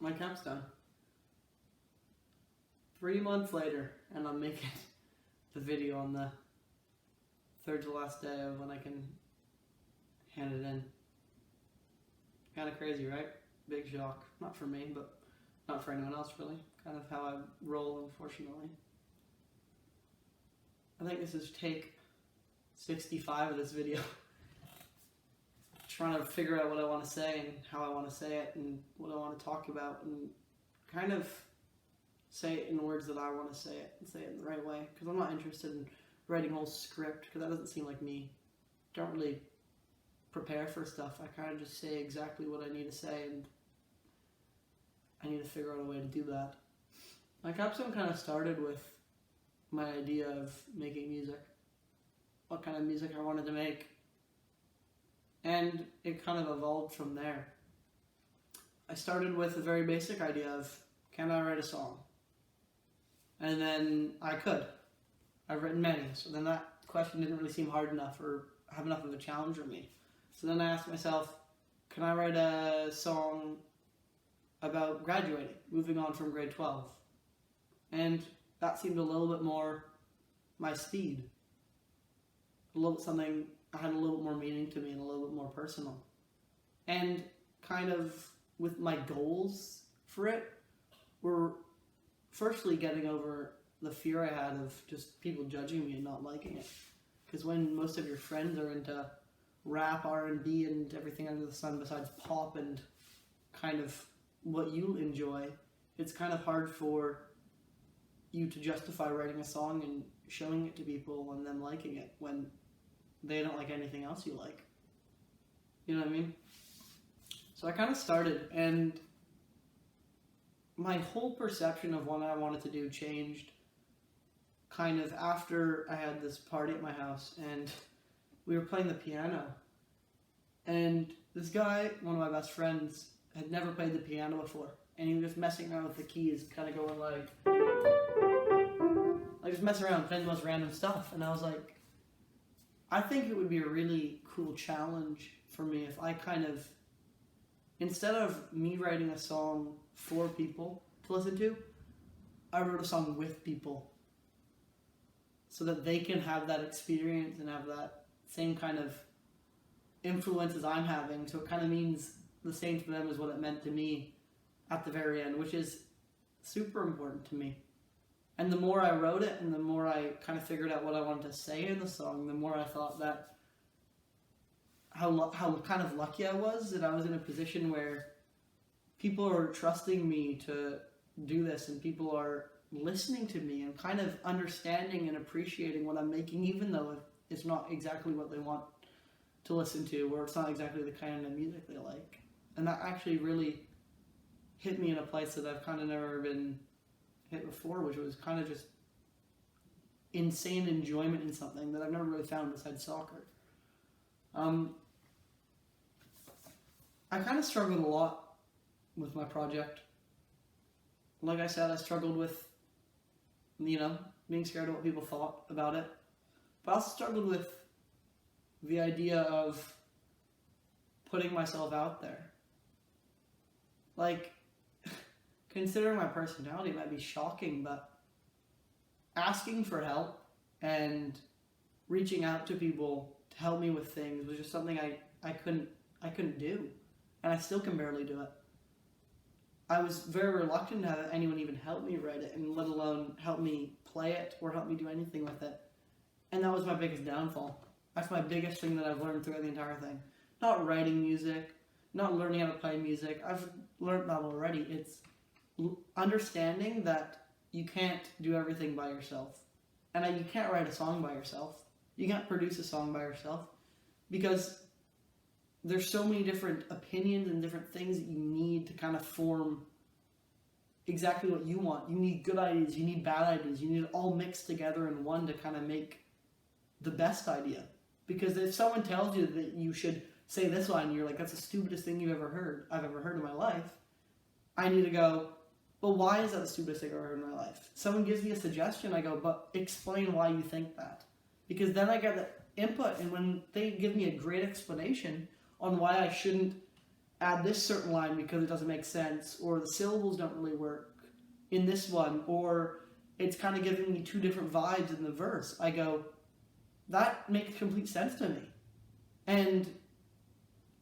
my capstone. 3 months later, and I'm making the video on the third to last day of when I can hand it in. Kind of crazy, right? Big shock. Not for me, but not for anyone else, really. Kind of how I roll, unfortunately. I think this is take 65 of this video. Trying to figure out what I want to say and how I want to say it and what I want to talk about and kind of say it in words that I want to say it and say it in the right way, because I'm not interested in writing a whole script, because that doesn't seem like me. Don't really prepare for stuff. I kind of just say exactly what I need to say, and I need to figure out a way to do that. My capstone kind of started with my idea of making music, what kind of music I wanted to make, and it kind of evolved from there. I started with a very basic idea of, can I write a song? And then I could. I've written many, so then that question didn't really seem hard enough or have enough of a challenge for me. So then I asked myself, can I write a song about graduating, moving on from grade 12? And that seemed a little bit more my speed. A little bit something that had a little bit more meaning to me and a little bit more personal. And kind of with my goals for it were firstly getting over the fear I had of just people judging me and not liking it. Because when most of your friends are into rap, R&B, and everything under the sun besides pop and kind of what you enjoy, it's kind of hard for you to justify writing a song and showing it to people and them liking it when they don't like anything else you like. You know what I mean? So I kind of started, and my whole perception of what I wanted to do changed kind of after I had this party at my house and we were playing the piano, and this guy, one of my best friends, had never played the piano before, and he was just messing around with the keys, kind of going like just messing around, playing the most random stuff. And I was like, I think it would be a really cool challenge for me if I kind of, instead of me writing a song for people to listen to, I wrote a song with people so that they can have that experience and have that same kind of influence as I'm having. So it kind of means the same to them as what it meant to me at the very end, which is super important to me. And the more I wrote it and the more I kind of figured out what I wanted to say in the song, the more I thought that how kind of lucky I was that I was in a position where people are trusting me to do this, and people are listening to me and kind of understanding and appreciating what I'm making, even though it's not exactly what they want to listen to, or it's not exactly the kind of music they like. And that actually really hit me in a place that I've kind of never been hit before, which was kind of just insane enjoyment in something that I've never really found besides soccer. I kind of struggled a lot with my project. Like I said, I struggled with, being scared of what people thought about it. But I also struggled with the idea of putting myself out there. Like, considering my personality, it might be shocking, but asking for help and reaching out to people to help me with things was just something I couldn't do. And I still can barely do it. I was very reluctant to have anyone even help me write it, and let alone help me play it or help me do anything with it. And that was my biggest downfall. That's my biggest thing that I've learned throughout the entire thing. Not writing music, not learning how to play music. I've learned that already. It's understanding that you can't do everything by yourself. And you can't write a song by yourself. You can't produce a song by yourself. Because there's so many different opinions and different things that you need to kind of form exactly what you want. You need good ideas, you need bad ideas, you need it all mixed together in one to kind of make the best idea. Because if someone tells you that you should say this line, and you're like, that's the stupidest thing I've ever heard in my life, I need to go, well, why is that the stupidest thing I've ever heard in my life? Someone gives me a suggestion, I go, but explain why you think that. Because then I get the input, and when they give me a great explanation on why I shouldn't add this certain line because it doesn't make sense, or the syllables don't really work in this one, or it's kind of giving me two different vibes in the verse. I go, that makes complete sense to me. And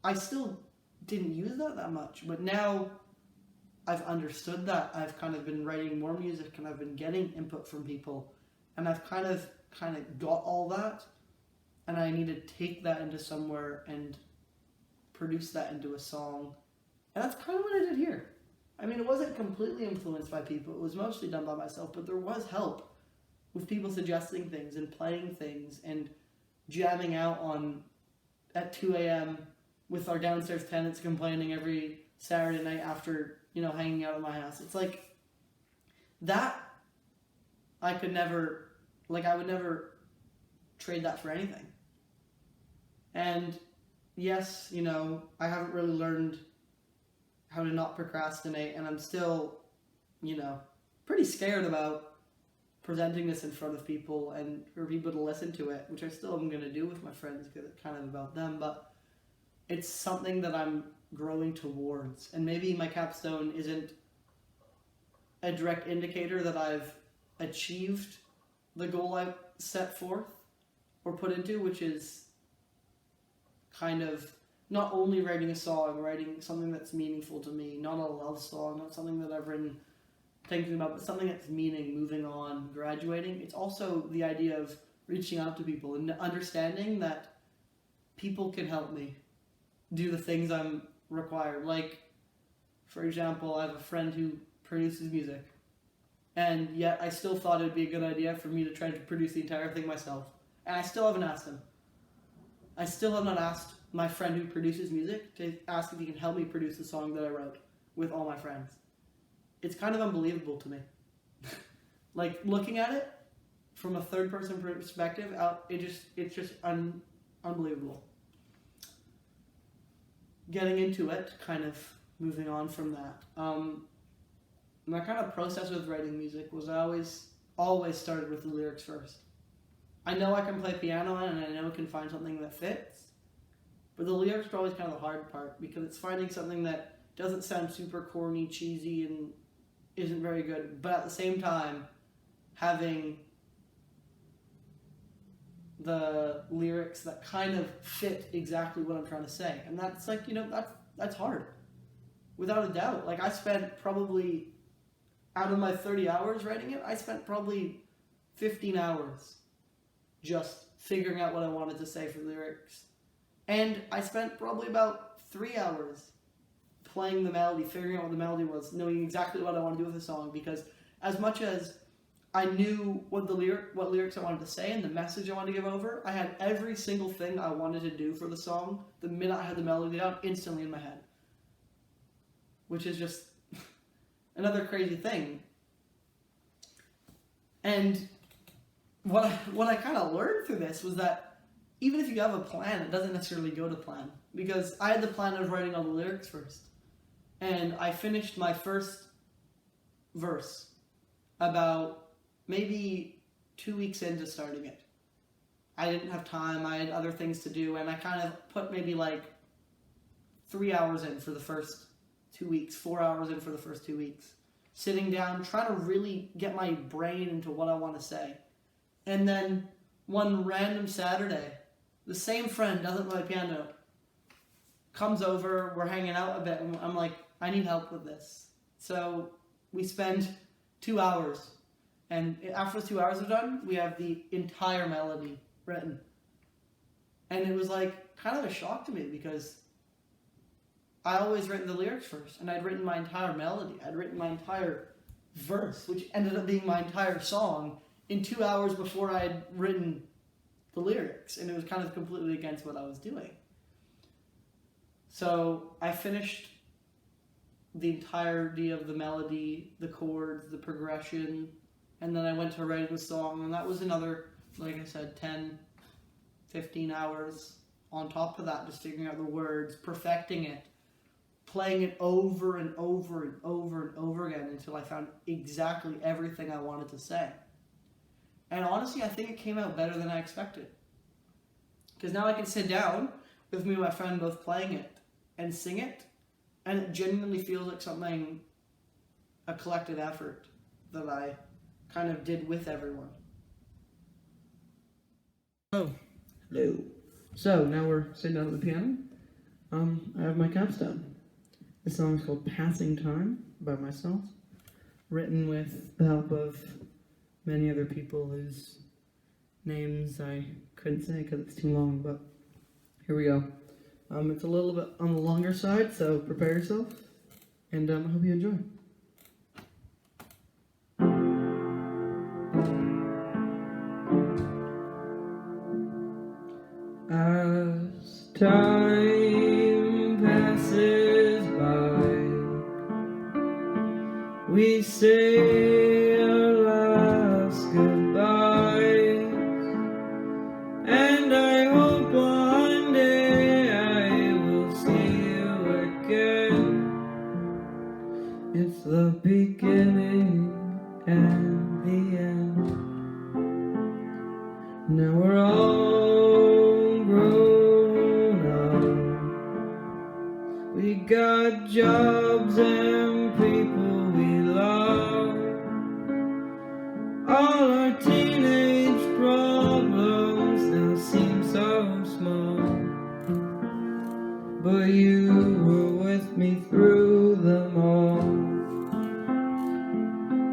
I still didn't use that much, but now I've understood that. I've kind of been writing more music and I've been getting input from people, and I've kind of got all that, and I need to take that into somewhere and produce that into a song. And that's kind of what I did here. I mean, it wasn't completely influenced by people. It was mostly done by myself, but there was help with people suggesting things and playing things and jamming out at 2 a.m. with our downstairs tenants complaining every Saturday night after, hanging out at my house. It's like, that, I would never trade that for anything. And yes, I haven't really learned how to not procrastinate, and I'm still, pretty scared about presenting this in front of people and for people to listen to it, which I still am going to do with my friends because it's kind of about them, but it's something that I'm growing towards. And maybe my capstone isn't a direct indicator that I've achieved the goal I set forth or put into, which is kind of not only writing a song, writing something that's meaningful to me, not a love song, not something that I've written thinking about, but something that's meaning, moving on, graduating. It's also the idea of reaching out to people and understanding that people can help me do the things I'm required. Like, for example, I have a friend who produces music, and yet I still thought it would be a good idea for me to try to produce the entire thing myself. And I still haven't asked him. I still have not asked my friend who produces music to ask if he can help me produce the song that I wrote with all my friends. It's kind of unbelievable to me. Like, looking at it from a third person perspective, it's just unbelievable. Getting into it, kind of moving on from that. My kind of process with writing music was I always started with the lyrics first. I know I can play piano and I know I can find something that fits, but the lyrics are always kind of the hard part because it's finding something that doesn't sound super corny, cheesy, and isn't very good, but at the same time having the lyrics that kind of fit exactly what I'm trying to say. And that's like, that's hard. Without a doubt. Like, I spent probably, out of my 30 hours writing it, I spent probably 15 hours just figuring out what I wanted to say for lyrics. And I spent probably about 3 hours playing the melody, figuring out what the melody was, knowing exactly what I want to do with the song, because as much as I knew what lyrics I wanted to say and the message I wanted to give over, I had every single thing I wanted to do for the song the minute I had the melody down instantly in my head. Which is just another crazy thing. And what I kind of learned through this was that even if you have a plan, it doesn't necessarily go to plan. Because I had the plan of writing all the lyrics first. And I finished my first verse about maybe 2 weeks into starting it. I didn't have time, I had other things to do, and I kind of put maybe like 3 hours in for the first 2 weeks, 4 hours in for the first 2 weeks. Sitting down, trying to really get my brain into what I want to say. And then one random Saturday, the same friend doesn't play piano, comes over, we're hanging out a bit, and I'm like, I need help with this. So we spend 2 hours, and after the 2 hours are done, we have the entire melody written. And it was like kind of a shock to me because I always written the lyrics first, and I'd written my entire melody. I'd written my entire verse, which ended up being my entire song, in 2 hours before I had written the lyrics, and it was kind of completely against what I was doing. So I finished the entirety of the melody, the chords, the progression, and then I went to writing the song, and that was another, like I said, 10, 15 hours on top of that, just figuring out the words, perfecting it, playing it over and over and over and over again until I found exactly everything I wanted to say. And honestly, I think it came out better than I expected. Because now I can sit down with me and my friend both playing it and sing it, And it genuinely feels like something, a collective effort that I kind of did with everyone. Oh, hello. So now we're sitting down at the piano. I have my Capstone. This song is called Passing Time by myself, written with the help of many other people whose names I couldn't say because it's too long, but here we go. It's a little bit on the longer side, so prepare yourself, and I hope you enjoy. As time passes by, we say our last goodbyes, and I hope one day I will see you again. It's the beginning and the end. Now we're all grown up. We got jobs and people we love. All our teenage problems now seem so small, but you were with me through them all.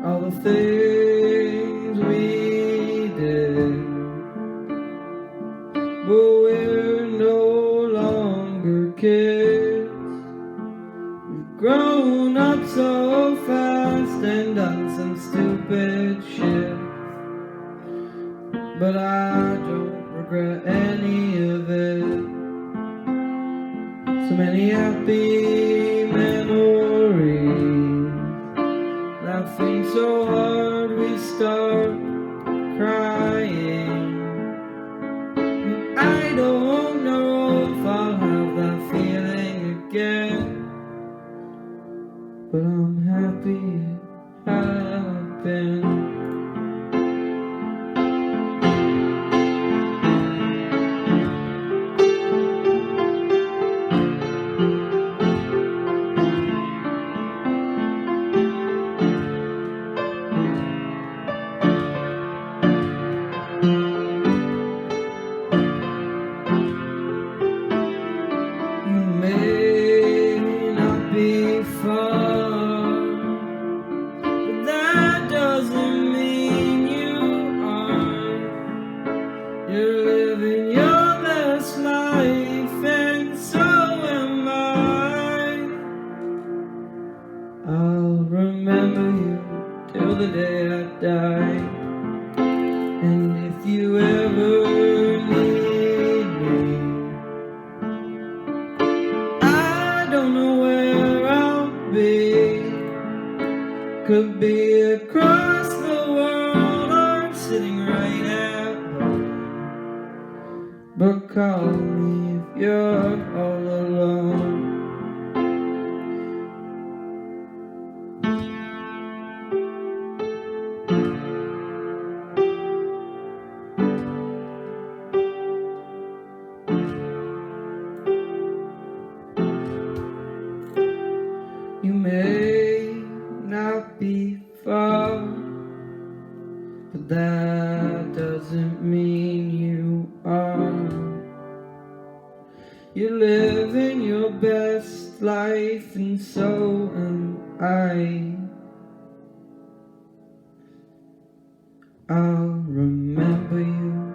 All the things we did, but we're no longer kids. We've grown up so fast and done some stupid shit, but I don't regret any of it. So many happy memories, laughing so hard we start crying. I don't know if I'll have that feeling again, but I'm happy it happened. May not be far, but that doesn't mean you aren't. You're living your best life, and so am I. I'll remember you till the day I die, and if you ever need me, don't know where I'll be. Could be across the world or sitting right at home, but call me if you're all alone. You may not be far, but that doesn't mean you are. You're living your best life, and so am I. I'll remember you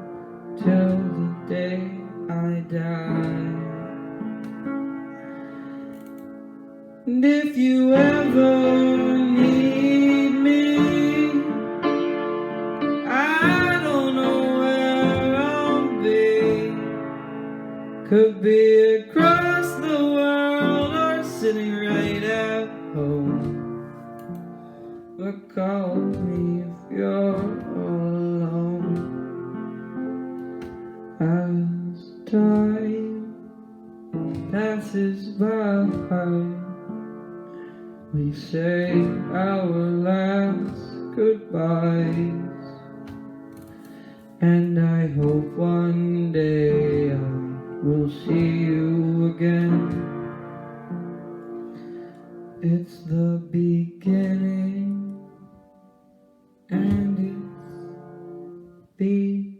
till the day I die. And if you ever need me, I don't know where I'll be. Could be across the world or sitting right at home, but call me if you're all alone. As time passes by, we say our last goodbyes, and I hope one day I will see you again. It's the beginning and it's the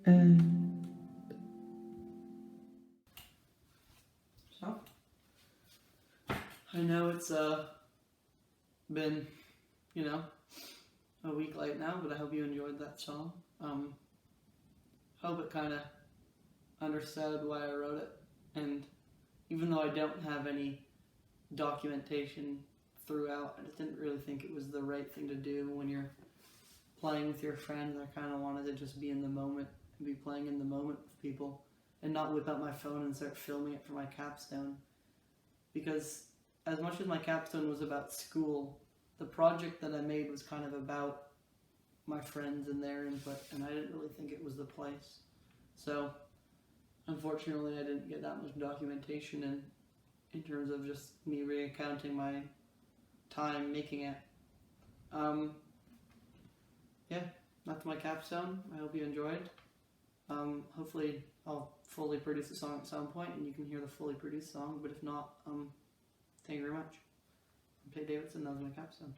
end. So, I know it's been, a week late now, but I hope you enjoyed that song. Hope it kind of understood why I wrote it, and even though I don't have any documentation throughout, I just didn't really think it was the right thing to do when you're playing with your friends. I kind of wanted to just be in the moment and be playing in the moment with people and not whip out my phone and start filming it for my capstone. Because as much as my capstone was about school, the project that I made was kind of about my friends and their input, and I didn't really think it was the place. So, unfortunately, I didn't get that much documentation in terms of just me recounting my time making it. Yeah, that's my capstone. I hope you enjoyed. Hopefully, I'll fully produce the song at some point, and you can hear the fully produced song. But if not, thank you very much. I'm Tate Davidson. That was my capstone.